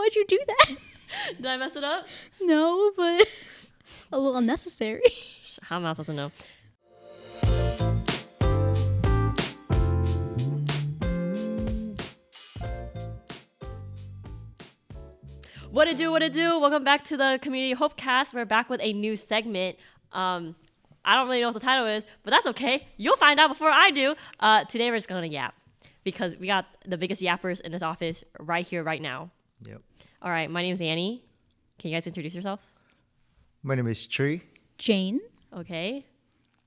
would you do that? Did I mess it up? No, but a little unnecessary. How am I supposed to know? What it do? Welcome back to the Community HOPEcast. We're back with a new segment. I don't really know what the title is, but that's okay. You'll find out before I do. Today we're just going to yap because we got the biggest yappers in this office right here, right now. Yep. All right, my name's Annie. Can you guys introduce yourselves? My name is Tree. Jane. Okay.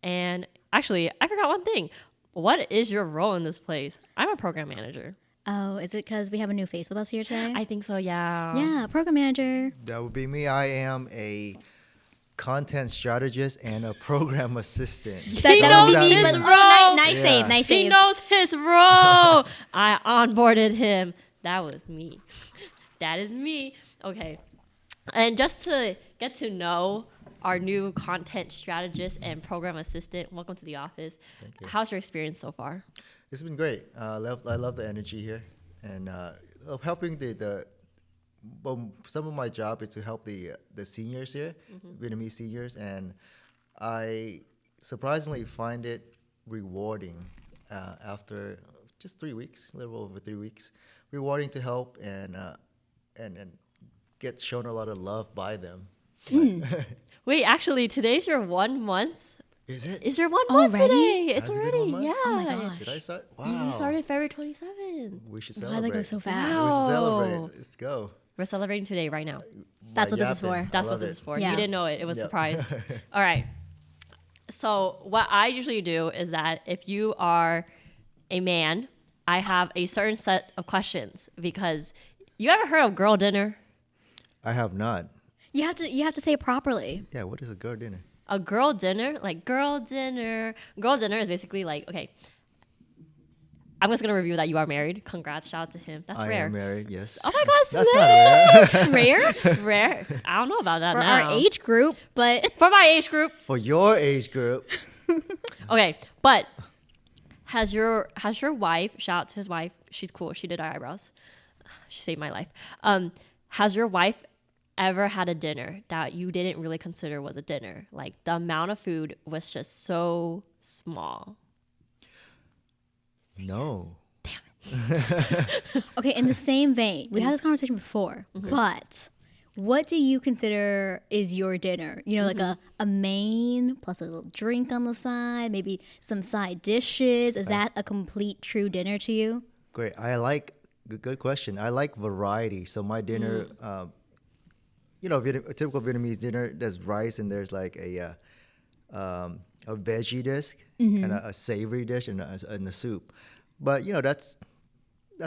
And actually, I forgot one thing. What is your role in this place? I'm a program manager. Oh, is it because we have a new face with us here today? I think so, yeah. Yeah, program manager. That would be me. I am a content strategist and a program assistant. He knows his role. Nice save. He knows his role. I onboarded him. That was me. That is me. Okay. And just to get to know our new content strategist and program assistant, welcome to the office. Thank you. How's your experience so far? It's been great. I love the energy here, and of helping some of my job is to help the seniors here, Vietnamese seniors, and I surprisingly find it rewarding after just 3 weeks, a little over 3 weeks, rewarding to help and get shown a lot of love by them. Wait, actually, today's your 1 month. Is it? Is your 1 month Already? today? It's Has it been already, 1 month? yeah. Oh my gosh. Did I start? Wow. You started February 27th. We should Why celebrate. they go so We fast? Wow. should celebrate. Let's go. We're celebrating today, right now. That's By what this is yapping. for. That's I what love this it. is for. Yeah. You didn't know it. It was a Yep. surprise. All right. So what I usually do is that if you are a man, I have a certain set of questions because you ever heard of girl dinner? I have not. You have to say it properly. Yeah, what is a girl dinner? A girl dinner, like girl dinner. Girl dinner is basically like, okay, I'm just gonna review that you are married. Congrats, shout out to him. That's I rare. am married, yes. Oh my God, That's not rare. Rare rare. I don't know about that for now. our age group, but For my age group. For your age group. Okay, but has your wife, shout out to his wife, she's cool, she did our eyebrows, she saved my life. Has your wife ever had a dinner that you didn't really consider was a dinner? Like the amount of food was just so small. No. okay, in the same vein, we had this conversation before, but what do you consider is your dinner? You know, like a main plus a little drink on the side, maybe some side dishes. Is that a complete true dinner to you? Great. Good question. I like variety. So my dinner, a typical Vietnamese dinner, there's rice and there's like a veggie dish and a savory dish and a soup. But that's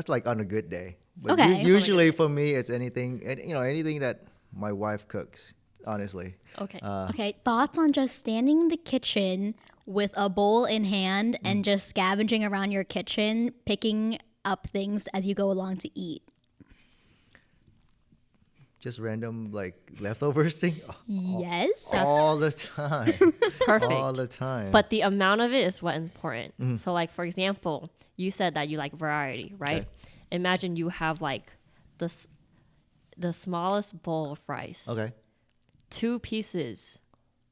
like on a good day. But Okay. usually for me, it's anything that my wife cooks. Honestly. Okay. Okay, thoughts on just standing in the kitchen with a bowl in hand and just scavenging around your kitchen, picking up things as you go along to eat. Just random like leftovers thing. Yes. All the time. Perfect. All the time. But the amount of it is what's important. So like, for example, you said that you like variety, right? Okay. Imagine you have like the smallest bowl of rice. Okay. 2 pieces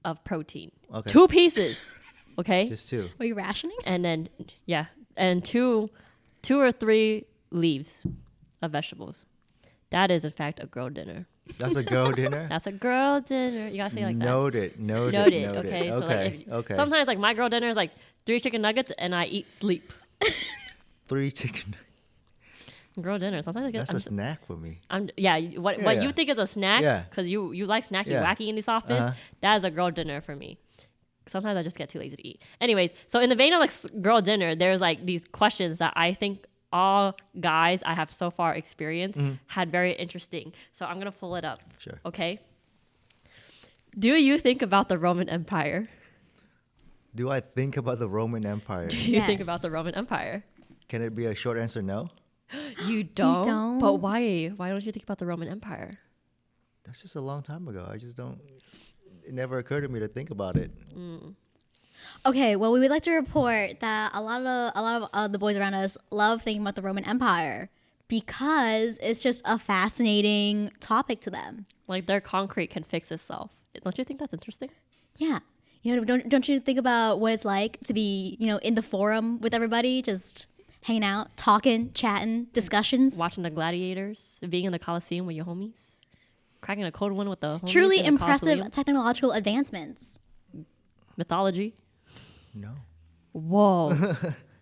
of protein. Okay. 2 pieces. Okay. Just 2. Were you rationing? And then and two or 3 leaves of vegetables. That is in fact a girl dinner. That's a girl dinner? That's a girl dinner. You gotta say it like that. Noted. Okay. So like Okay. sometimes like my girl dinner is like 3 chicken nuggets and I eat sleep. 3 chicken. Girl dinner. Sometimes I get. That's a snack for me. What Yeah. you think is a snack? Yeah. Because you like snacking Yeah. wacky in this office. Uh-huh. That is a girl dinner for me. Sometimes I just get too lazy to eat. Anyways, so in the vein of like girl dinner, there's like these questions that I think all guys I have so far experienced had very interesting. So I'm gonna pull it up. Sure. Okay. Do you think about the Roman Empire? Do I think about the Roman Empire? Do you think Yes. about the Roman Empire? Can it be a short answer no? You don't. don't? But why? Why don't you think about the Roman Empire? That's just a long time ago. I just don't. It never occurred to me to think about it. Okay, well, we would like to report that a lot of the boys around us love thinking about the Roman Empire because it's just a fascinating topic to them. Like their concrete can fix itself. Don't you think that's interesting? Yeah. Don't you think about what it's like to be, in the forum with everybody, just hanging out, talking, chatting, discussions. Watching the gladiators, being in the Coliseum with your homies, cracking a cold one with the homies. Truly in the impressive Colosseum. technological advancements. Mythology. No. Whoa.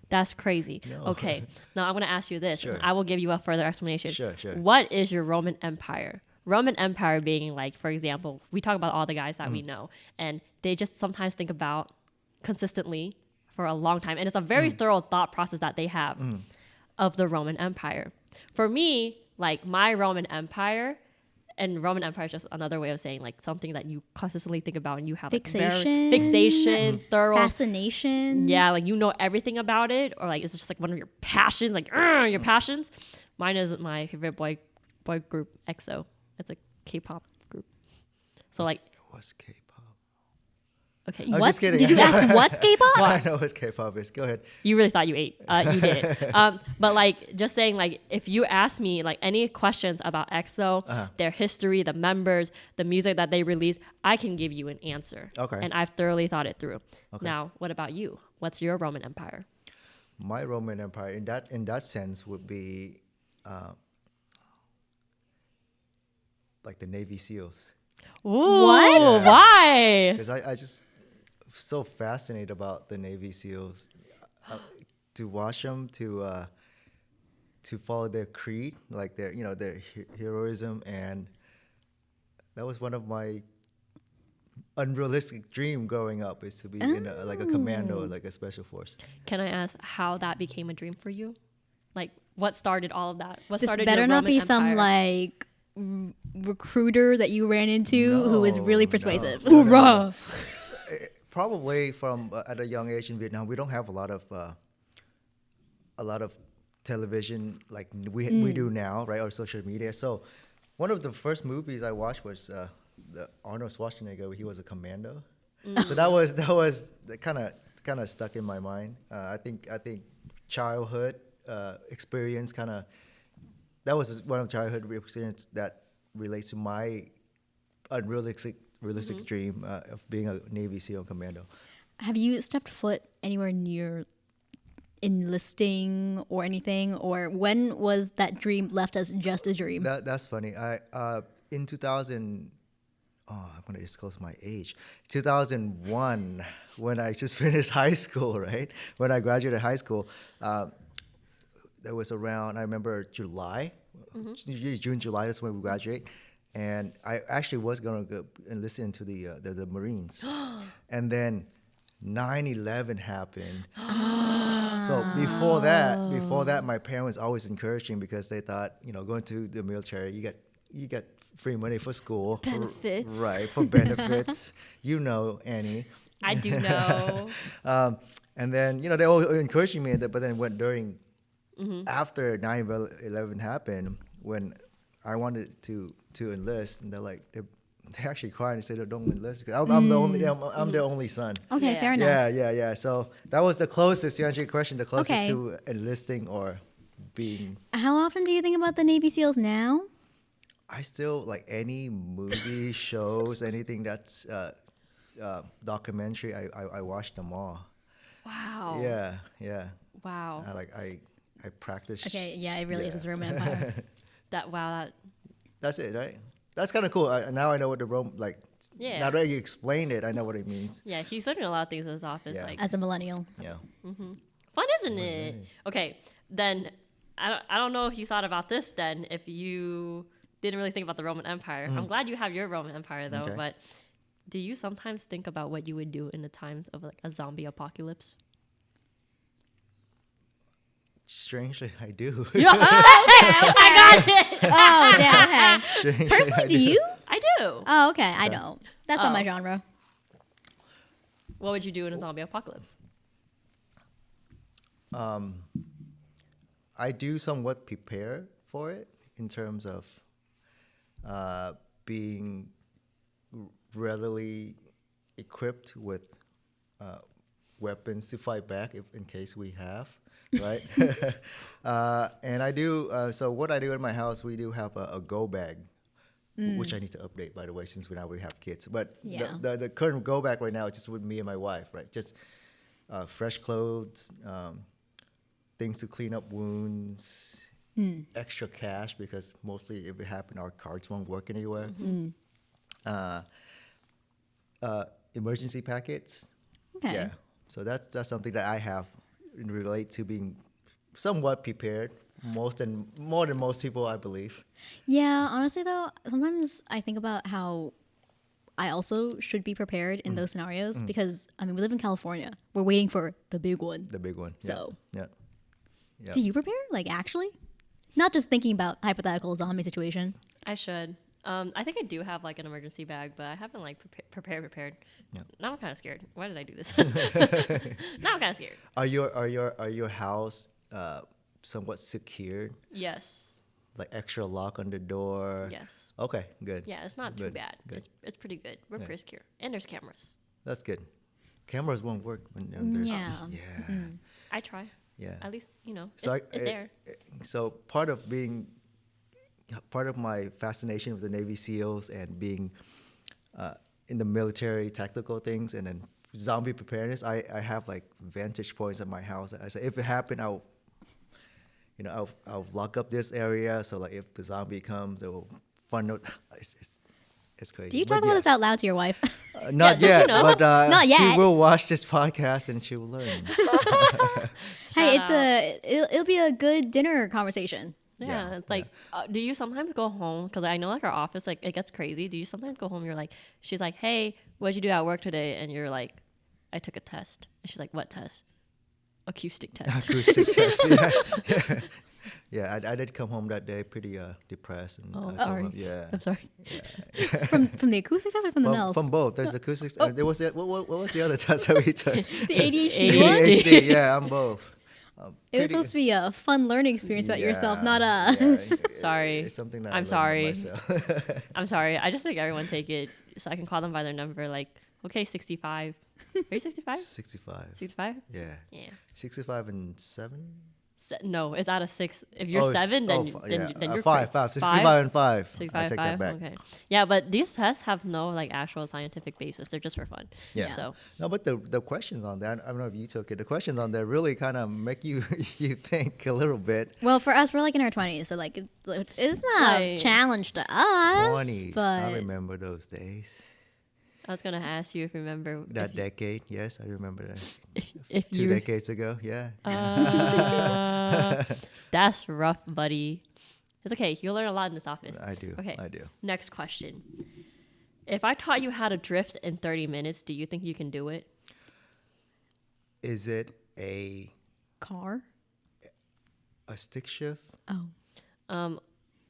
That's crazy. No. Okay. Now I'm going to ask you this. Sure. And I will give you a further explanation. Sure. What is your Roman Empire? Roman Empire being like, for example, we talk about all the guys that we know, and they just sometimes think about consistently for a long time. And it's a very thorough thought process that they have of the Roman Empire. For me, like my Roman Empire, and Roman Empire is just another way of saying like something that you consistently think about and you have fixation, thorough fascination. Yeah, like you know everything about it, or like it's just like one of your passions, like your passions. Mine is my favorite boy group, EXO. It's a K-pop group. So like, What's K-pop? okay, I was just kidding. Did you ask what's K-pop? Well, I know what K-pop is. Go ahead. you really thought you ate. You did. But like, just saying, like, if you ask me like any questions about EXO, their history, the members, the music that they release, I can give you an answer. Okay. And I've thoroughly thought it through. Okay. Now, what about you? What's your Roman Empire? My Roman Empire, in that sense, would be like the Navy SEALs. Ooh, What? Why? Because I just so fascinated about the Navy SEALs. To watch them, to follow their creed, like their heroism, and that was one of my unrealistic dream growing up, is to be in like a commando, like a special force. Can I ask how that became a dream for you? Like, what started all of that? What This started better your not Roman be Empire? some like recruiter that you ran into who was really persuasive. No. Hoorah! Probably from at a young age in Vietnam, we don't have a lot of television like we do now, right, or social media. So one of the first movies I watched was the Arnold Schwarzenegger, where he was a commando. So that was kind of stuck in my mind. I think childhood experience that was one of the childhood experience that relates to my unrealistic dream of being a Navy SEAL commando. Have you stepped foot anywhere near enlisting or anything? Or when was that dream left as just a dream? That's funny. I in 2000. Oh, I'm gonna disclose my age. 2001, when I just finished high school, right? When I graduated high school, that was around, I remember July, June, July. That's when we graduate, and I actually was gonna go and listen to the Marines, and then 9/11 happened. So before that, my parents always encouraging, because they thought, going to the military, you get free money for school, Benefits. right? For benefits, Annie. I do know. And then they all encouraging me, but then after 9/11 happened, when I wanted to enlist, and they actually cried and said, "Don't enlist," because I'm the only I'm their only son. Okay, Yeah. fair enough. Yeah. So that was the closest, to answer your question, the closest Okay. to enlisting or being. How often do you think about the Navy SEAls now? I still like any movie, shows, anything that's documentary. I watch them all. Wow. Yeah. Wow. I practice. Okay, yeah, it really is his Roman Empire. That's it, right? That's kind of cool. Now I know what the Rome Yeah. Now that you explained it, I know what it means. Yeah, he's learning a lot of things in his office. Yeah. Like As a millennial. Yeah. fun, isn't it? Okay, then I don't know if you thought about this then, if you didn't really think about the Roman Empire. I'm glad you have your Roman Empire though, Okay. but do you sometimes think about what you would do in the times of like a zombie apocalypse? Strangely, I do. I got it. Oh, damn. Okay. Strangely, Personally, do you? I do. Oh, okay. I don't. That's not my genre. What would you do in a zombie apocalypse? I do somewhat prepare for it in terms of being readily equipped with weapons to fight back in case we have. right? And I do. So what I do in my house, we do have a go bag, which I need to update, by the way, since now we have kids. But Yeah. the current go bag right now is just with me and my wife, right? Just fresh clothes, things to clean up wounds, extra cash because mostly if it happens, our cards won't work anywhere. Emergency packets. Okay. Yeah. So that's something that I have in relate to being somewhat prepared. More than most people, I believe. Yeah, honestly though, sometimes I think about how I also should be prepared in those scenarios because I mean we live in California. We're waiting for the big one. The big one. So, Yeah. Yeah. do you prepare? Like actually? Not just thinking about hypothetical zombie situation. I should. I think I do have like an emergency bag, but I haven't like prepared. Yeah. Now I'm kind of scared. Why did I do this? Now I'm kind of scared. Are your house somewhat secured? Yes. Like extra lock on the door? Yes. Okay, good. Yeah, it's not too Good, bad. good. It's pretty good. We're Yeah. pretty secure, and there's cameras. That's good. Cameras won't work when there's Yeah. yeah. I try. Yeah. At least So it's there. So part of my fascination with the Navy SEALs and being in the military tactical things and then zombie preparedness, I have like vantage points at my house. I say if it happened, I'll lock up this area so like if the zombie comes, it will funnel. It's crazy. Do you But talk about this yes. out loud to your wife? Not does she yet, know? but Not she yet. will watch this podcast and she will learn. Hey, Shout it'll be a good dinner conversation. Yeah, Yeah, it's like, do you sometimes go home? Because I know like our office, like it gets crazy. Do you sometimes go home? You're like, she's like, hey, what'd you do at work today? And you're like, I took a test. And she's like, what test? Acoustic test. Acoustic test. Yeah. Yeah, I did come home that day pretty depressed and Sorry. yeah. I'm sorry. From the acoustic test or something From, else? from both. There's acoustics. There was what was the other test that we took? The ADHD one? ADHD. Yeah, I'm both. It was supposed to be a fun learning experience about yourself, not Sorry. It's something that I'm I learned sorry. myself. I'm sorry. I just make everyone take it so I can call them by their number. Like, okay, 65. Are you 65? 65. 65? Yeah. Yeah. 65 and 7? No, it's out of 6. If you're 7, then you're five. 65 and 5. 65, I take that back. Okay. Yeah, but these tests have no like actual scientific basis. They're just for fun. Yeah. So No, but the questions on that, I don't know if you took it. The questions on there really kind of make you you think a little bit. Well, for us, we're like in our 20s, so like it's not a Right. challenge to us. 20s. But I remember those days. I was gonna ask you if you remember That decade, yes, I remember that. if 2 you. decades ago, yeah. That's rough, buddy. It's okay. You'll learn a lot in this office. I do. Okay. I do. Next question. If I taught you how to drift in 30 minutes, do you think you can do it? Is it a car? stick shift? Oh.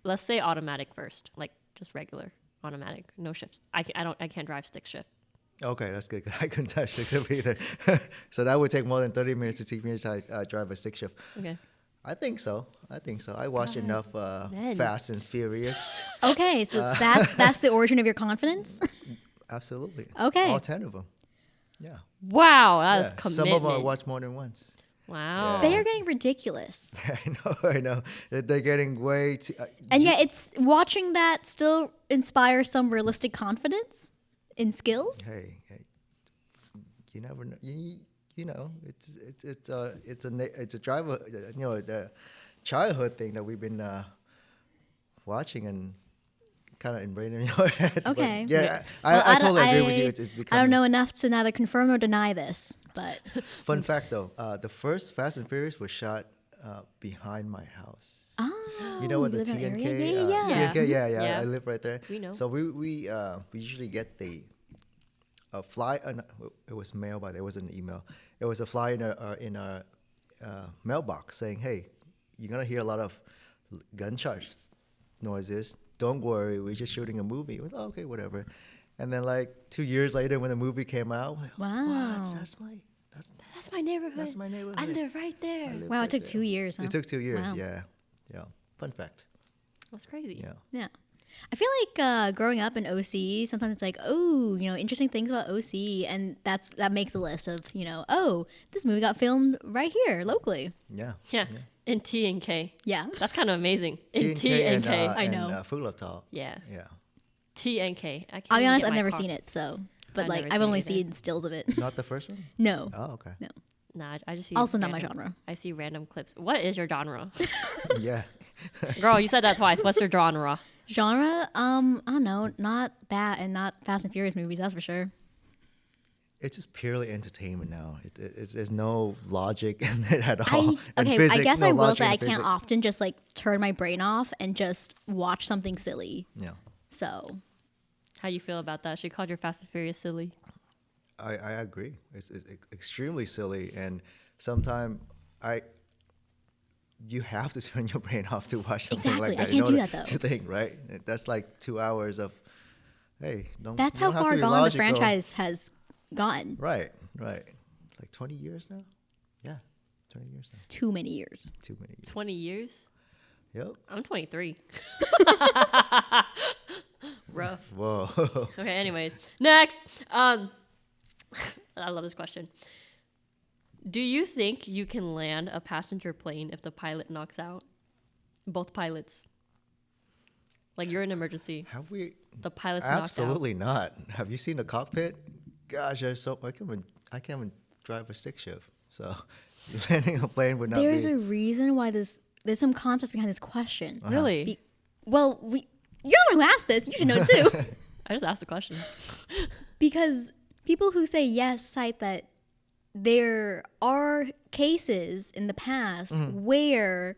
Let's say automatic first, like just regular automatic, no shifts. I can't drive stick shift. Okay, that's good. 'Cause I couldn't touch stick shift either. So that would take more than 30 minutes to teach me to drive a stick shift. Okay. I think so. I watched enough men. Fast and Furious. Okay, so that's the origin of your confidence? Absolutely. Okay. All 10 of them. Yeah. Wow, that is Yeah. commitment. Some of them I watched more than once. Wow. They are getting ridiculous. I know. They're getting way too. And yet it's watching that still inspires some realistic confidence in skills. Hey, you never know. You know, it's a driver. The childhood thing that we've been watching and kind of ingrained in your head. But Okay. yeah, Well, I totally agree with you. It's becoming. I don't know enough to neither confirm nor deny this, but Fun fact though, the first Fast and Furious was shot behind my house. You know what the live in that TNK? area? Yeah. TNK, yeah. Yeah. I live right there. We know. So we usually get the fly. It was mail, but it wasn't an email. It was a fly in our mailbox saying, "Hey, you're gonna hear a lot of gunshot noises. Don't worry, we're just shooting a movie." It was okay, whatever. And then like 2 years later, when the movie came out, I'm like, Wow. what? That's my neighborhood. That's my neighborhood. I live right there. I live wow, right it took there. 2 years, huh? It took 2 years. Wow. Yeah. Fun fact. That's crazy. Yeah. Yeah. I feel like growing up in OC, sometimes it's like, oh, interesting things about OC, and that makes a list of, oh, this movie got filmed right here locally. Yeah. Yeah. In T and K. Yeah. That's kind of amazing. In T and K. I know. And Food Love Talk. Yeah. Yeah. T and K. I can't I'll be even honest, get I've my never car- seen it, so, but I've like never I've seen only it either. seen stills of it. Not the first one? No. Oh, okay. No. Nah, I just see Also not my random- genre. I see random clips. What is your genre? Yeah. Girl, you said that twice. What's your genre? Genre, I don't know, not that and not Fast and Furious movies, that's for sure. It's just purely entertainment now. There's no logic in it at all. And I physics, guess no I will logic say in I can't physics. often just like turn my brain off and just watch something silly. Yeah. So How you feel about that? She called your Fast and Furious silly. I agree. It's extremely silly, and sometimes you have to turn your brain off to watch something Exactly. like I that. can't in do order that, though. To think, right? That's like 2 hours of, hey, don't. that's you how don't have to far be gone logical. the franchise has gotten. Right. Like 20 years now. Yeah, 20 years now. Too many years. Too many years. 20 years? Yep. I'm 23. Rough. Whoa. Okay, anyways. Next. I love this question. Do you think you can land a passenger plane if the pilot knocks out? Both pilots. Like you're in an emergency. Have we? The pilot's knocked out. Absolutely not. Have you seen the cockpit? Gosh, I can't even drive a stick shift. So landing a plane would not There's be. a reason why there's some context behind this question. Really? Well, you're the one who asked this. You should know too. I just asked the question. Because people who say yes cite that there are cases in the past where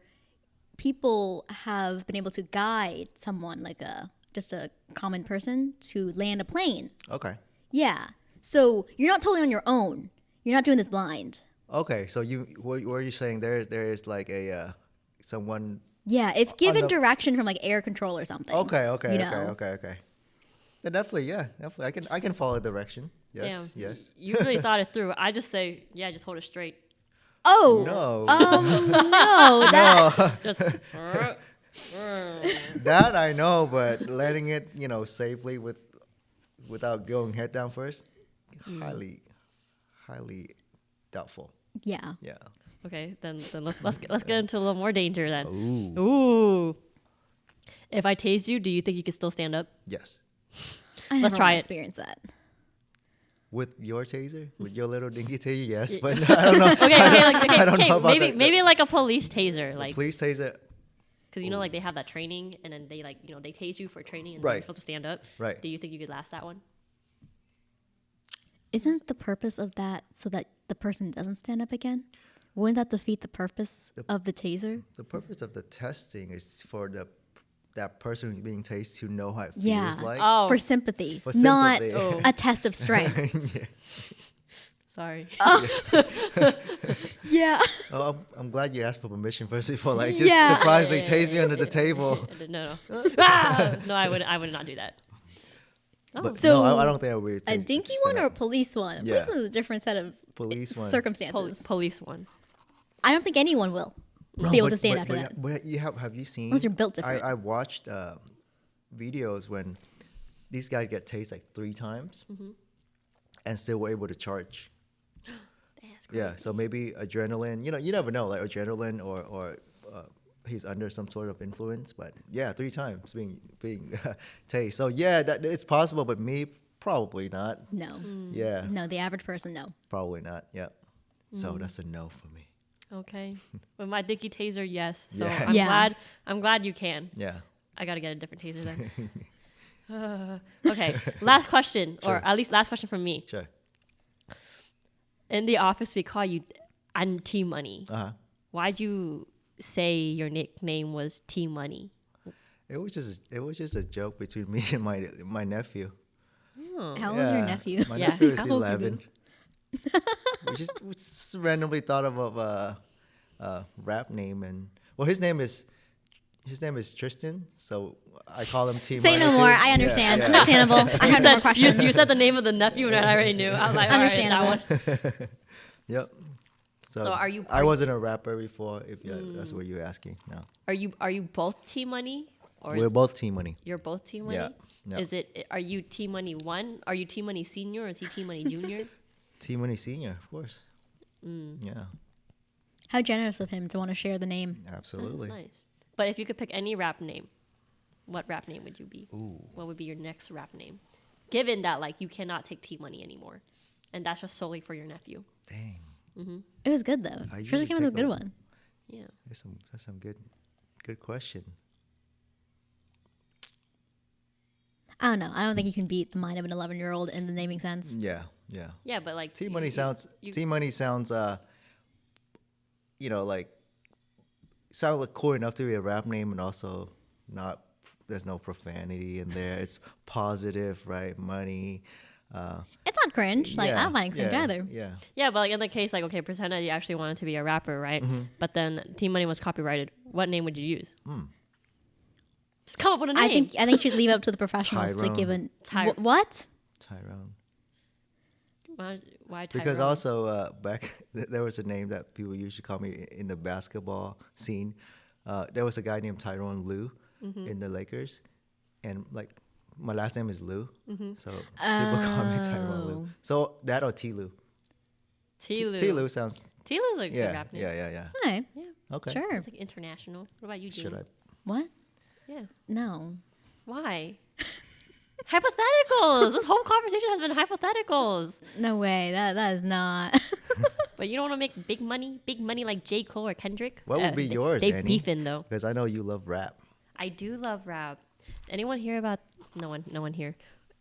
people have been able to guide someone, like just a common person, to land a plane. Okay. Yeah. So you're not totally on your own. You're not doing this blind. Okay. So what are you saying? There is like a someone. Yeah, if given the- direction from like air control or something. Okay. you know. Okay. Then definitely. I can follow direction. Yes. Damn. Yes. You really thought it through. I just say, yeah, just hold it straight. Oh. No. No. That, Just That I know, but letting it, safely without going head down first, highly doubtful. yeah. Yeah. Okay, then let's get into a little more danger then. Ooh. Ooh. If I tase you, do you think you can still stand up? Yes. I Let's never try wanna it. experience that. With your taser, with your little dinky taser, yes, but I don't know. Okay, I don't know about maybe like a police taser, like Police taser, because like they have that training and then they they tase you for training and Right. you're supposed to stand up. Right. Do you think you could last that one? Isn't the purpose of that so that the person doesn't stand up again? Wouldn't that defeat the purpose of the taser? the purpose of the testing is for that person who's being tased to know how it feels Yeah. like. Oh, For sympathy, For not sympathy. a test of strength. Yeah. sorry. Yeah. Oh, I'm glad you asked for permission first before, like, just Yeah. surprisingly tase me under the table. No. No, I would not do that. But So, no, I don't think I would. A dinky one or a police one? A Yeah. police one is a different set of Police one. circumstances. Police one. I don't think anyone will No, be able but- to stand but- after but that. But you have you seen? Unless you're built different. I watched videos when these guys get tased like 3 times, and still were able to charge. That's crazy. Yeah, so maybe adrenaline. You never know, like adrenaline or he's under some sort of influence. But yeah, 3 times being tased. So yeah, that it's possible, but me probably not. No. Yeah, No, the average person, no. probably not. Yeah. So that's a no for me. Okay. With my dicky taser, yes. So Yeah. Yeah. I'm glad you can. Yeah. I gotta get a different taser then. Okay. Last question, or Sure. at least last question from me. Sure. Uh-huh. In the office, we call you T Money. Why'd you say your nickname was T Money? It was just a joke between me and my nephew. How old is your Yeah, nephew? My Yeah. nephew is How old is 11. this? we just randomly thought of a rap name, and well, his name is Tristan, so I call him T. Say no Money more. too. I understand. Yeah. Understandable. I have no more questions. You said the name of the nephew, and I already knew. I was like, all right, it's that Understandable. one. Yep. So are you- I wasn't a rapper before. If that's what you're asking. No. Are you both T Money, Or We're both Team Money. you're both Team Money? Yeah. Yeah. Is it? Are you Team Money 1? Are you Team Money Senior or is he Team Money Junior? Team Money Senior, of course. Yeah, How generous of him to want to share the name. absolutely. That's nice. But if you could pick any rap name, what rap name would you be? Ooh. What would be your next rap name? Given that like you cannot take T Money anymore, and that's just solely for your nephew. Dang. It was good though. I Trisha usually came up with a take good a- one. Yeah. That's some good question. I don't know. I don't think you can beat the mind of an 11-year-old in the naming sense. Yeah. Yeah, but like Team Money sounds. Team Money sounds. Like sound like cool enough to be a rap name, and also not. There's no profanity in there. It's positive, right? Money. It's not cringe. Like I don't find it cringe either. Yeah. Yeah, but like in the case, like okay, pretend that you actually wanted to be a rapper, right? But then Team Money was copyrighted. What name would you use? Just come up with a name. I think you should leave it up to the professionals to give an what? Tyrone. Why Tyrone? Because also back there was a name that people used to call me in the basketball scene. There was a guy named Tyrone Lue in the Lakers, and like my last name is Lue, so people call me Tyrone Lue. So that or T Lue. T Lou. T Lue sounds T Lou's a good yeah rap name. yeah. Hey, Yeah. Okay. sure. It's like international. What about you, Jane? Should I? What? Yeah. No. Why? Hypotheticals. This whole conversation has been hypotheticals. No way. That is not. But you don't want to make big money like J. Cole or Kendrick? What would be yours, They Annie? beefing though. Because I know you love rap. I do love rap. Anyone hear about? No one here.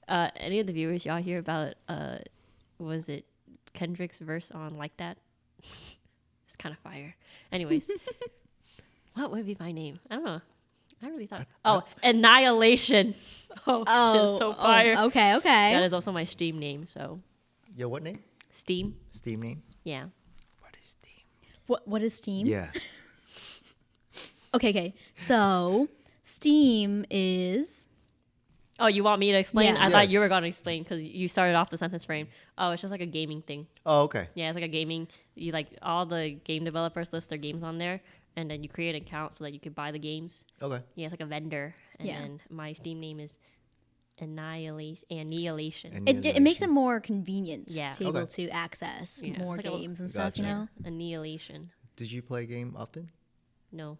Any of the viewers, y'all hear about? Was it Kendrick's verse on Like That? It's kind of fire. Anyways, what would be my name? I don't know. I really thought. Annihilation. Oh, shit, so fire. Okay. That is also my Steam name. So Yo, what name? Steam. Steam name? Yeah. What is Steam? What is Steam? Yeah. Okay. So Steam is. Oh, you want me to explain? Yeah. I thought you were Yes. going to explain because you started off the sentence frame. Oh, it's just like a gaming thing. Oh, okay. Yeah, it's like a gaming. You like all the game developers list their games on there, and then you create an account so that you could buy the games. Okay. Yeah, it's like a vendor. And Yeah. then my Steam name is Annihilation. It makes it more convenient Yeah. to able Okay. to access Yeah, more it's like a- games and stuff. You Gotcha. know. Annihilation. Did you play a game often? No.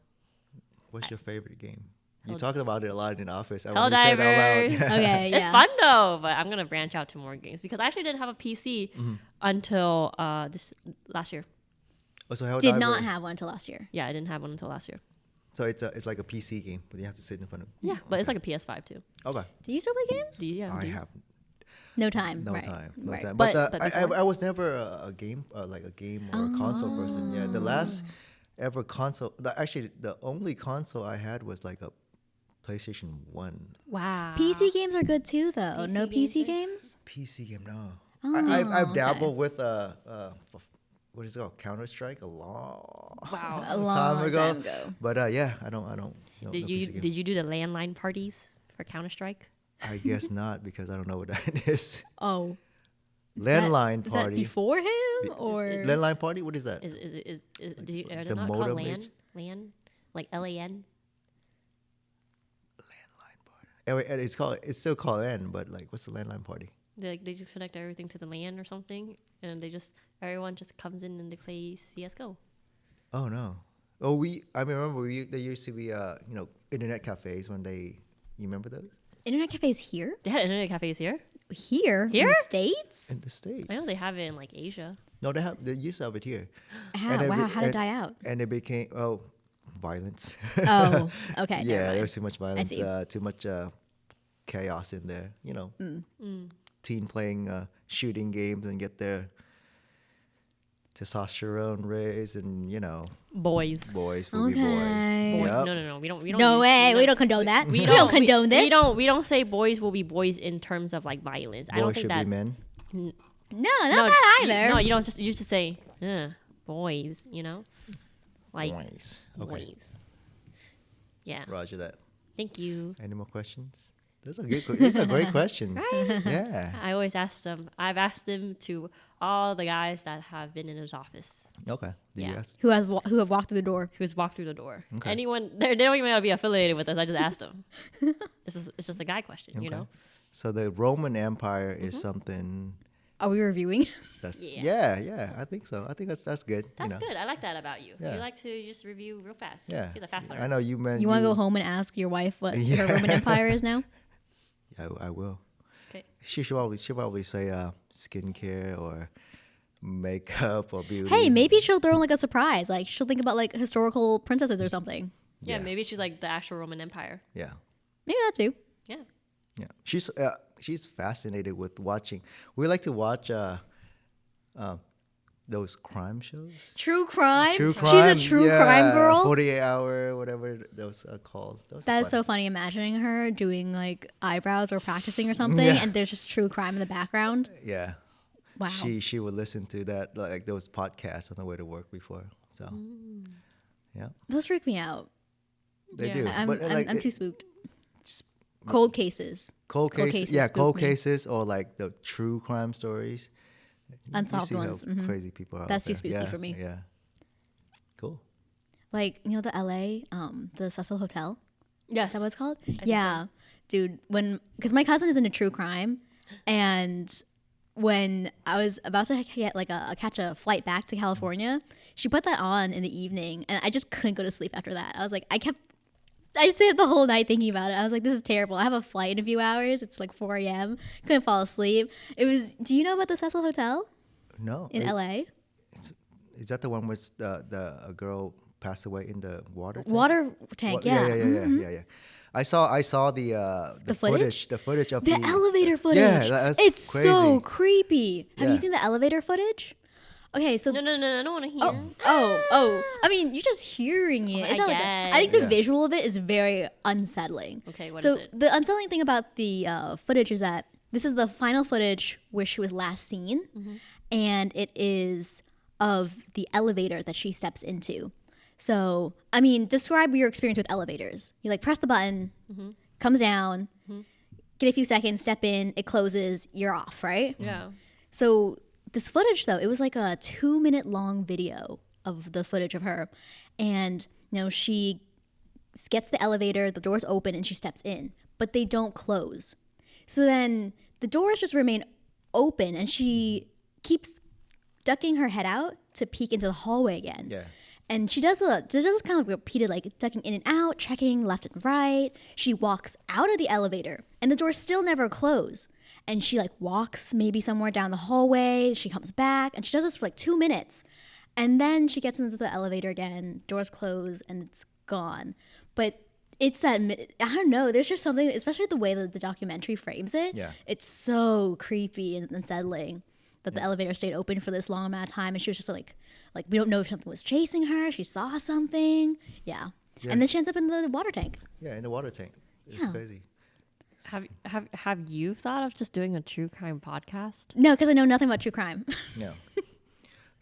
What's your favorite game? You Hell- talked about it a lot in the office. I Helldivers. want to say it out loud. Okay. It's Yeah. fun though, but I'm gonna branch out to more games because I actually didn't have a PC until this last year. Oh, so Did not have one until last year. Yeah, I didn't have one until last year. So it's like a PC game, but you have to sit in front of. Yeah, but it's like a PS5 too. Okay. Do you still play games? Do you? Yeah, I do you? have No time. no right. time. Right. Time. But- But, but I before? was never a game like a game or a console person. Yeah, the last ever console. Actually, the only console I had was like a PlayStation 1. Wow. PC games are good too, though. PC No games PC are- games. PC game, no. Oh, I've okay. dabbled with what is it called? Counter-Strike a long Wow. A long time ago. time ago. But yeah, I don't know Did you PC game. did you do the landline parties for Counter Strike? I guess not because I don't know what that is. Oh. Landline Is party. that before him or? Landline party? What is that? Is do you, are they the not called modem LAN? age? LAN? Like LAN? Anyway, it's still called N, but like, what's the landline party? They just connect everything to the LAN or something, and everyone just comes in and they play CS:GO. Oh no. Oh, I remember there used to be internet cafes when you remember those Internet cafes here? They had internet cafes here. Here? In Here? the States? in the States? I know they have it in like Asia. No, they used to have it here. How? And it Wow, be- how'd it and- die out? And it became violence. Oh, okay. never Yeah, there mind. was too much violence, see. too much chaos in there. Mm. Teen playing shooting games and get their testosterone raised, and Boys. boys will be boys. Okay. Boy, Yep. No. We don't. No way. We don't condone that. We don't condone this. We don't say boys will be boys in terms of like violence. I don't Boys think should that. be men. No, not that either. No, you don't just. You just say boys. Like Boys. Okay. boys. Yeah. Roger that. Thank you. Any more questions? Those are great questions. Yeah. I always ask them. I've asked them to all the guys that have been in his office. Okay. Did you Yeah. ask? Who have walked through the door? Who's walked through the door? Okay. Anyone? They don't even have to be affiliated with us. I just asked them. It's just a guy question, you Okay. know. So the Roman Empire is something Are we reviewing? that's Yeah. yeah. I think so. I think that's good. That's you know. good. I like that about you. Yeah. You like to just review real fast. Yeah. He's a fast learner. I know you meant You want to go home and ask your wife what Yeah. her Roman Empire is now? Yeah, I will. Okay. She'll probably say skincare or makeup or beauty. Hey, maybe she'll throw in like a surprise. Like she'll think about like historical princesses or something. Yeah, maybe she's like the actual Roman Empire. Yeah. Maybe that too. Yeah. Yeah. She's fascinated with watching. We like to watch those crime shows. True crime. True crime. She's a true crime girl. 48 Hour, whatever those are called. Those That are is so funny imagining her doing like eyebrows or practicing or something, Yeah. and there's just true crime in the background. Yeah. Wow. She would listen to that like those podcasts on the way to work before. So yeah, Those freak me out. they Yeah. do. I'm too spooked. Cold cases. Cold cases. cases Yeah, spook cold me. cases or like the true crime stories. Unsolved you see ones. How crazy people are. That's out too there. spooky Yeah, for me. Yeah. Cool. Like, you know, the LA, the Cecil Hotel? Yes. Is that what it's called? think Yeah. Dude, because my cousin is into true crime, and when I was about to get like catch a flight back to California, she put that on in the evening, and I just couldn't go to sleep after that. I was like, I stayed up the whole night thinking about it. I was like, this is terrible. I have a flight in a few hours. It's like 4 a.m. Couldn't fall asleep. Do you know about the Cecil Hotel No. in LA? Is that the one where a girl passed away in the water tank? Water tank, yeah. Yeah. I saw the footage? the footage of The elevator footage. Yeah, that's it's crazy. so creepy. Have you Yeah. seen the elevator footage? Okay, so No, I don't want to hear. oh. I mean, you're just hearing it. I It's not like guess. I think the Yeah. visual of it is very unsettling. Okay, what so is it? the unsettling thing about the footage is that this is the final footage where she was last seen, Mm-hmm. and it is of the elevator that she steps into. So, I mean, describe your experience with elevators. You like press the button, Mm-hmm. comes down, get a few seconds, step in, it closes, you're off, right? Yeah. So this footage, though, it was like a 2-minute long video of the footage of her. And, she gets the elevator, the doors open, and she steps in. But they don't close. So then the doors just remain open, and she keeps ducking her head out to peek into the hallway again. Yeah. And she does kind of repeated, like ducking in and out, checking left and right. She walks out of the elevator, and the doors still never close. And she like walks maybe somewhere down the hallway. She comes back, and she does this for like 2 minutes. And then she gets into the elevator again, doors close, and it's gone. But it's that, I don't know, there's just something, especially the way that the documentary frames it. Yeah. It's so creepy and unsettling that the elevator stayed open for this long amount of time. And she was just like we don't know if something was chasing her. She saw something. Yeah. And then she ends up in the water tank. Yeah, in the water tank. It's Yeah. crazy. Have you thought of just doing a true crime podcast? No, because I know nothing about true crime. No.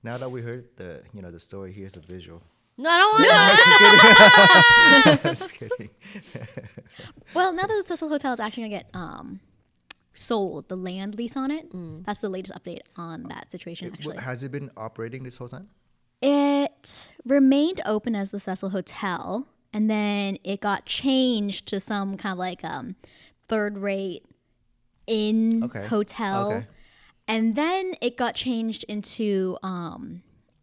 Now that we heard the story, here's a visual. No, I don't want to. Just kidding. Well, now that the Cecil Hotel is actually going to get sold, the land lease on it, that's the latest update on that situation, actually. Has it been operating this whole time? It remained open as the Cecil Hotel, and then it got changed to some kind of like third-rate inn hotel. Okay. And then it got changed into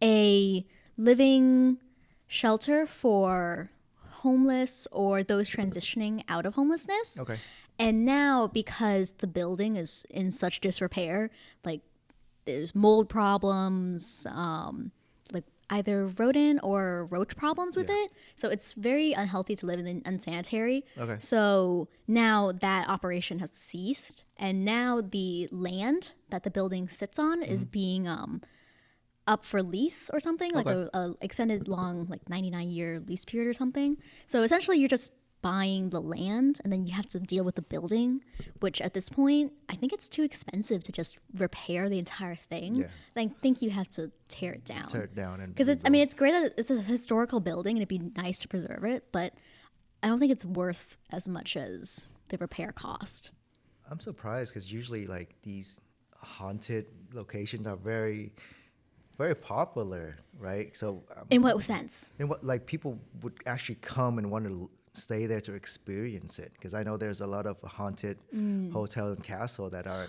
a living shelter for homeless or those transitioning out of homelessness. Okay. And now, because the building is in such disrepair, like there's mold problems, like either rodent or roach problems with it. So it's very unhealthy to live in and unsanitary. Okay. So now that operation has ceased, and now the land that the building sits on is being up for lease or something, like a extended long, like 99-year lease period or something. So essentially, you're just buying the land, and then you have to deal with the building, which at this point, I think it's too expensive to just repair the entire thing. Yeah. I think you have to tear it down. Tear it down and Because it's great that it's a historical building, and it'd be nice to preserve it, but I don't think it's worth as much as the repair cost? I'm surprised because usually like these haunted locations are very, very popular, right? So In what sense? and what like people would actually come and want to stay there to experience it because I know there's a lot of haunted hotel and castle that are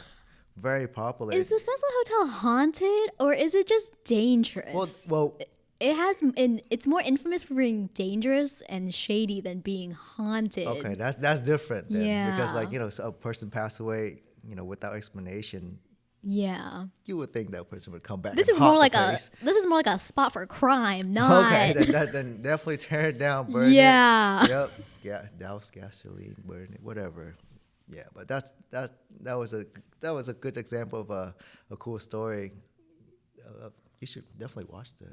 very popular. Is the Cecil Hotel haunted or is it just dangerous? well, it has, it's more infamous for being dangerous and shady than being haunted. okay, that's different then because like Yeah. so a person passed away, without explanation. Yeah. You would think that person would come back. This and is more haunt like the a place. this is more like a spot for crime, not Okay, then definitely tear it down, burn Yeah. it. Yep. Yeah, douse gasoline, burn it, whatever. Yeah, but that was a good example of a cool story. You should definitely watch the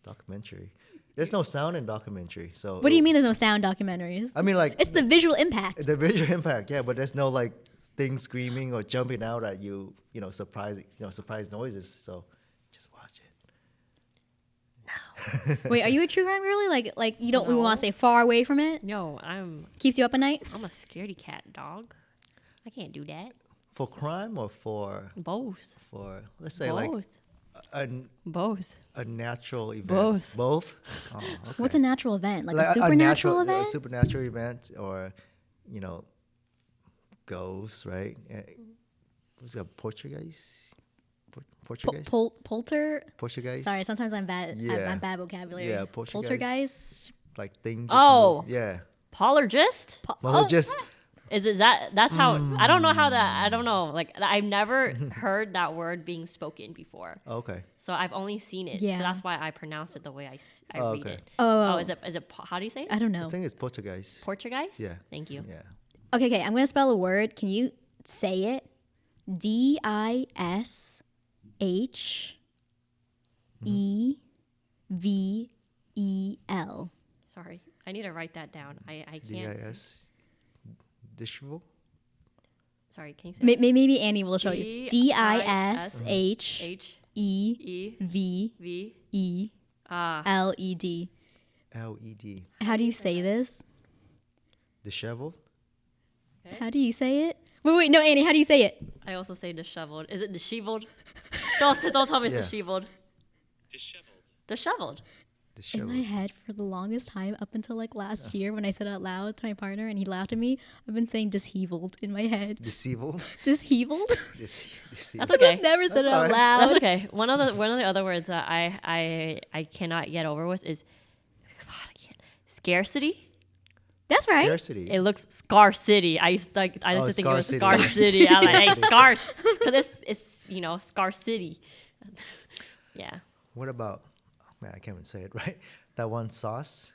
documentary. There's no sound in documentary, so. What do you mean there's no sound documentaries? I mean, like It's the visual impact. the visual impact, yeah, but there's no like things screaming or jumping out at you, surprise noises. So just watch it. Wait, are you a true crime girly? Like you don't we No. want to stay far away from it? No, I'm Keeps you up at night? a scaredy cat dog. I can't do that. For crime or for Both. let's say like Both. a Both. natural event. Both. Both. Oh, okay. What's a natural event? Like a Like supernatural a event? supernatural event, or ghosts, right? Was it Portuguese? Portuguese? Polter? Portuguese? Sorry, sometimes I'm bad. Yeah. I'm bad vocabulary. Yeah, poltergeist. Poltergeist. Like things. Oh. Yeah. Poltergeist? Well, just Is that that's how I don't know how that I don't know. Like I've never heard that word being spoken before. okay. So I've only seen it. Yeah. So that's why I pronounce it the way I Oh, read okay. it. Oh. Is it how do you say it? I don't I know. think it's Portuguese. Portuguese? Yeah. Thank you. Yeah. Okay, I'm gonna spell a word. Can you say it? Dishevel. Sorry. I need to write that down. I can't. DIS. Dishevel. Sorry, can you say it? Maybe Annie will show you. Disheveled. H E V LED. How do you say this? Disheveled. How do you say it? Wait, no, Annie, how do you say it? I also say disheveled. Is it disheveled? don't tell me it's Yeah. disheveled. Disheveled. In my head for the longest time, up until like last year when I said it out loud to my partner and he laughed at me, I've been saying disheveled in my head. Deceivable. Disheveled? That's okay. I've never said it out fine. loud. That's okay. One of the other words that I cannot get over with is God, I can't. Scarcity. That's right. Scarcity. It looks scarcity. I used to think it was Scarcity. scarcity. I'm like, hey, scarce, because it's scarcity. Yeah. What about? Man, I can't even say it right. That one sauce,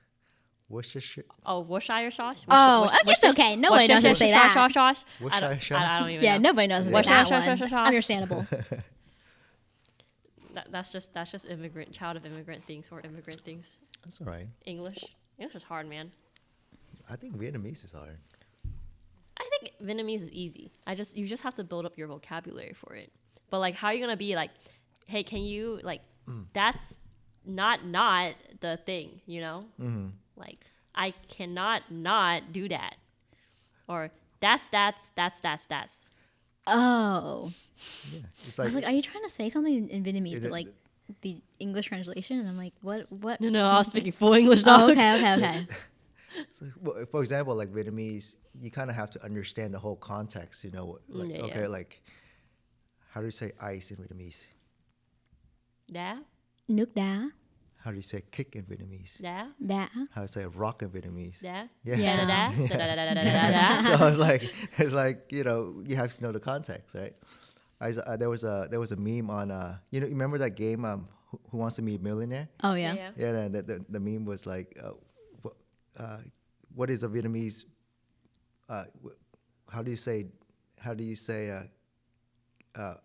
Worcestershire. Oh, Worcestershire sauce. Oh, it's okay. Nobody knows how to say that. Sauce. Worcestershire I don't even Yeah, know. nobody knows how to say that Worcestershire one. sauce. Understandable. That's just child of immigrant things or immigrant things. That's all right. English is hard, man. I think Vietnamese is hard. I think Vietnamese is easy. You just have to build up your vocabulary for it. But like, how are you gonna be like, hey, can you like? That's not the thing, Mm-hmm. Like, I cannot not do that, or that's. Oh. Yeah. It's I like, was like, are you trying to say something in Vietnamese, but like the English translation? And I'm like, what? No, I was speaking full English, dog. Oh, okay. well, for example, like Vietnamese, you kind of have to understand the whole context. Like Yeah, okay, yeah. like how do you say ice in Vietnamese? Da, Nước đá. How do you say kick in Vietnamese? da, Đá. How do you say rock in Vietnamese? da, Yeah. da, da, da, da, da, da, da. So it's like you have to know the context, right? There was a meme on you remember that game Who Wants to Be a Millionaire? Oh yeah. Yeah, and the meme was like, what is a Vietnamese? How do you say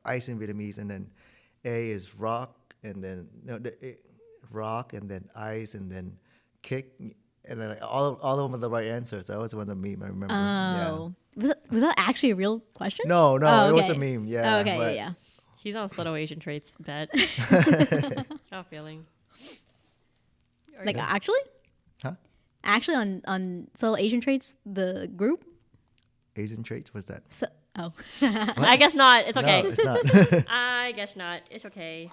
ice in Vietnamese? And then A is rock, and then rock, and then ice, and then kick, and then like, all of them are the right answers. That was one of the meme I remember. Oh. Was that actually a real question? No, Oh, it was a okay. meme. Yeah. Oh, okay, but- yeah. He's on subtle Asian traits, bet. Not feeling. Like actually? Huh? Actually on Subtle Asian Traits, the group? Asian traits? What's that? So, oh. I guess not. It's okay. No, it's not. I guess not. It's okay.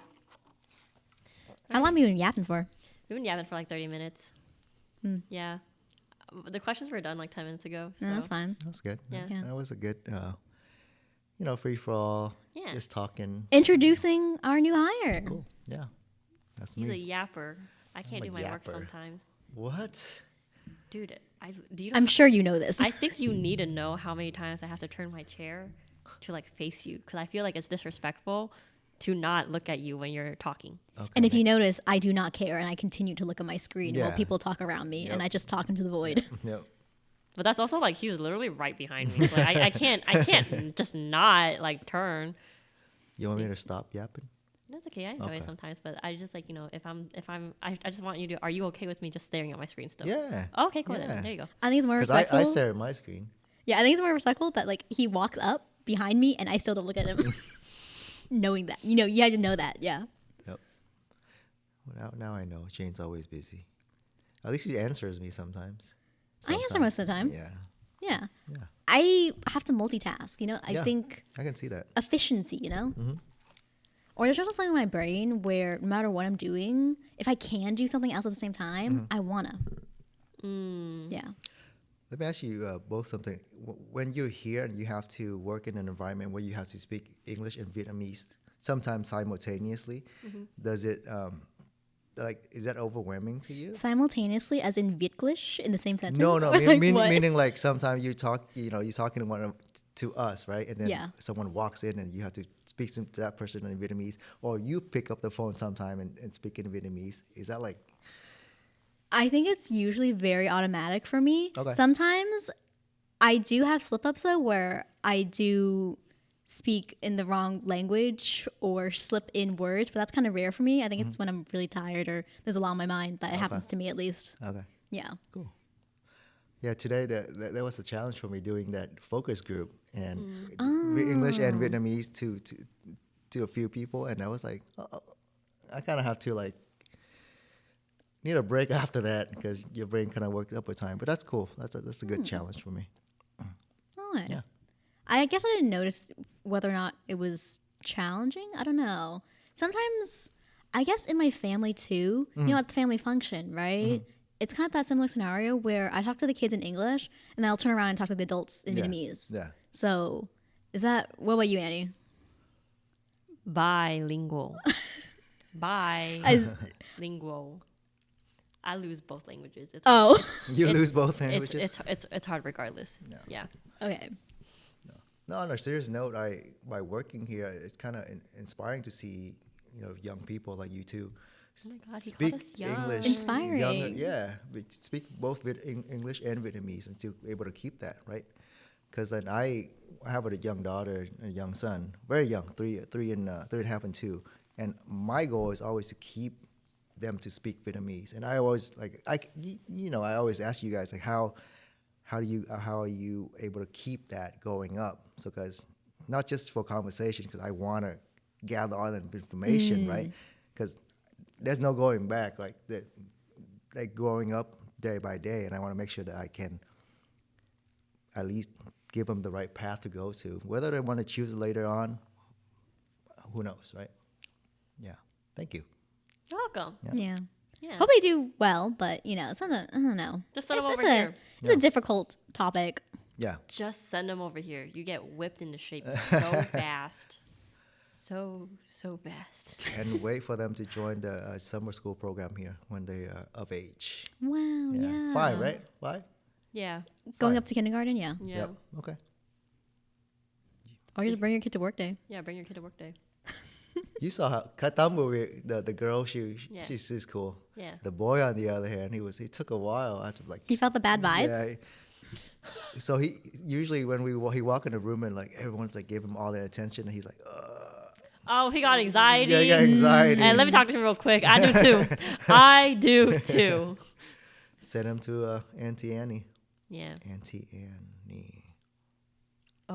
How long have you been yapping for? We've been yapping for like 30 minutes. Yeah. The questions were done like 10 minutes ago. So. No, that's fine. That was good. Yeah. Yeah. That was a good, free for all. Yeah. Just talking. Introducing our new hire. Cool. Yeah. That's He's me. a yapper. I can't a do my work yapper. sometimes. What? Dude, do you know I'm sure you know this. I think you need to know how many times I have to turn my chair to like face you because I feel like it's disrespectful to not look at you when you're talking. Okay. And if you notice, I do not care, and I continue to look at my screen while Yeah. people talk around me, and Yep. I just talk into the void. Yep. But that's also like he's literally right behind me. So I can't just not like turn. You want me to stop yapping? That's okay. I enjoy Okay. it sometimes, but I just like I just want you to. Are you okay with me just staring at my screen still? Yeah. Oh, okay, cool. Yeah. There you go. I think it's more Because respectful. I stare at my screen. Yeah, I think it's more respectful that like he walks up behind me, and I still don't look at him, knowing that. You had to know that. Yeah. Yep. Well, now I know. Shane's always busy. At least he answers me sometimes. I answer most of the time. Yeah. Yeah. Yeah. I have to multitask. I Yeah. think I can see that. efficiency. Or there's just something in my brain where no matter what I'm doing, if I can do something else at the same time, I wanna. Yeah. Let me ask you both something. When you're here and you have to work in an environment where you have to speak English and Vietnamese sometimes simultaneously, does it is that overwhelming to you? Simultaneously, as in Vietglish in the same sentence. No, Or like what? meaning like sometimes you're talking to us, right? And then Yeah. someone walks in and you have to speak to that person in Vietnamese, or you pick up the phone sometime and speak in Vietnamese. Is that like? I think it's usually very automatic for me. Okay. Sometimes I do have slip ups though where I do speak in the wrong language or slip in words, but that's kind of rare for me. I think it's when I'm really tired or there's a lot on my mind that it happens to me at least. Okay. Yeah. Cool. Yeah, today that was a challenge for me doing that focus group and English and Vietnamese to a few people, and I was like, I kind of have to like need a break after that because your brain kind of worked up with time. But that's cool. That's a good challenge for me. Oh, Yeah. I guess I didn't notice whether or not it was challenging. I don't know. Sometimes, I guess in my family too, at the family function, right? It's kind of that similar scenario where I talk to the kids in English and then I'll turn around and talk to the adults in Yeah. Vietnamese. Yeah. So, what about you, Annie? Bilingual. As- Bilingual. I lose both languages. It's Oh, You It's- lose both languages. it's hard regardless. Yeah. okay. No, on a serious note, by working here, it's kind of inspiring to see young people like you too. Oh my God, he Speak called us young. English. Inspiring. We speak both English and Vietnamese and still able to keep that, right? Because then I have a young daughter and a young son, very young, three and a half and 2, and my goal is always to keep them to speak Vietnamese. And I always I always ask you guys like how are you able to keep that going up? So because not just for conversation, because I want to gather all that information, right? Because there's no going back, like growing up day by day, and I want to make sure that I can at least give them the right path to go to. Whether they want to choose it later on, who knows, right? Yeah. Thank you. You're welcome. Yeah. Yeah. Hope they do well, but it's not I don't know. Just send them It's over here. It's a difficult topic. Yeah. Just send them over here. You get whipped into shape so fast. So fast. And wait for them to join the summer school program here when they are of age. Wow, yeah. 5, right? 5? Yeah. Going 5. up to kindergarten, yeah. Yeah. Yep. Okay. Or just bring your kid to work day. Yeah, bring your kid to work day. You saw how Katambu, the girl, Yeah. she's cool. Yeah. The boy, on the other hand, he took a while after like. He felt the bad vibes. Yeah. So he usually when he walk in the room and like everyone's like give him all their attention and he's like, Oh, he got anxiety. yeah, he got anxiety. And let me talk to him real quick. I do too. I do too. Send him to Auntie Annie. Yeah. Auntie Annie.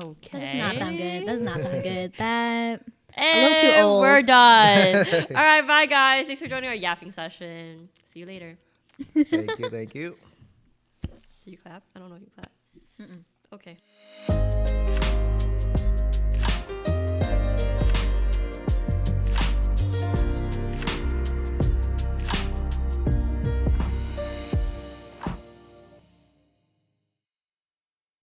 Okay. That does not sound good. That does not sound good. That And little too old. we're done. All right, bye guys. Thanks for joining our yapping session. See you later. Thank you. Did you clap? I don't know if you clap. Okay.